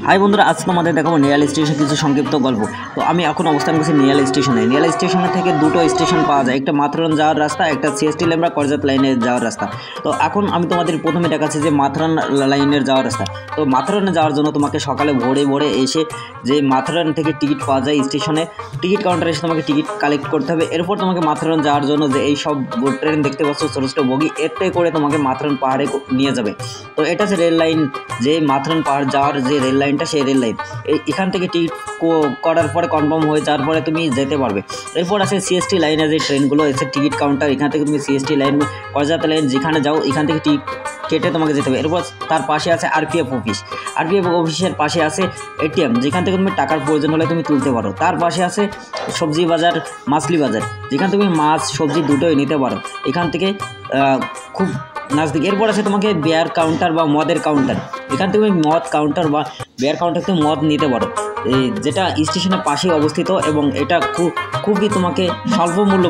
High বন্ধুরা, আজ তোমাদের দেখাবো নিয়াল স্টেশন কিছু সংক্ষিপ্ত গল্প। তো আমি এখন অবস্থান করছি নিয়াল স্টেশনে। নিয়াল স্টেশনে থেকে দুটো স্টেশন পাওয়া যায়, একটা মাথুরান যাওয়ার রাস্তা, একটা সিএসটি লাইন বা করজাত লাইনে যাওয়ার রাস্তা। তো এখন আমি তোমাদের প্রথমে দেখাচ্ছি যে মাথুরান লাইনের যাওয়ার রাস্তা। তো মাথুরানে যাওয়ার জন্য তোমাকে সকালে ভোরে ভোরে এসে যে মাথুরান থেকে টিকিট পাওয়া যায় স্টেশনে, টিকিট কাউন্টারে এসে তোমাকে টিকিট কালেক্ট করতে হবে। এরপর তোমাকে মাথুরান যাওয়ার জন্য যে এই সব ট্রেন দেখতে পাচ্ছ ছোটো ছোটো বগি, এতে করে তোমাকে মাথুরান পাহাড়ে নিয়ে যাবে। তো এটা হচ্ছে রেল লাইন, যে মাথুরান পাহাড় যাওয়ার যে রেল লাইনটা, সেই রেল লাইন। এখান থেকে টিকিট করার পরে কনফার্ম হয়ে যাওয়ার পরে তুমি যেতে পারবে। এরপর আছে সিএসটি লাইনে যে ট্রেনগুলো এসে টিকিট কাউন্টার, এখান থেকে তুমি সিএসটি লাইন, করজাত লাইন যেখানে যাও এখান থেকে টিকিট কেটে তোমাকে যেতে হবে। এরপর তার পাশে আছে আরপিএফ অফিস। আরপিএফ অফিসের পাশে আছে এটিএম, যেখান থেকে তুমি টাকার প্রয়োজন হলে তুমি তুলতে পারো। তার পাশে আছে সবজি বাজার, মাছলি বাজার, যেখানে তুমি মাছ সবজি দুটোই নিতে পারো। এখান থেকে খুব নাজদিক। এরপর আছে তোমাকে বিয়ার কাউন্টার বা মদের কাউন্টার, এখান থেকে তুমি মদ কাউন্টার বা বিয়ার কাউন্টার থেকে মদ নিতে পারো, যেটা স্টেশনের পাশেই অবস্থিত এবং এটা খুবই তোমাকে স্বল্প মূল্য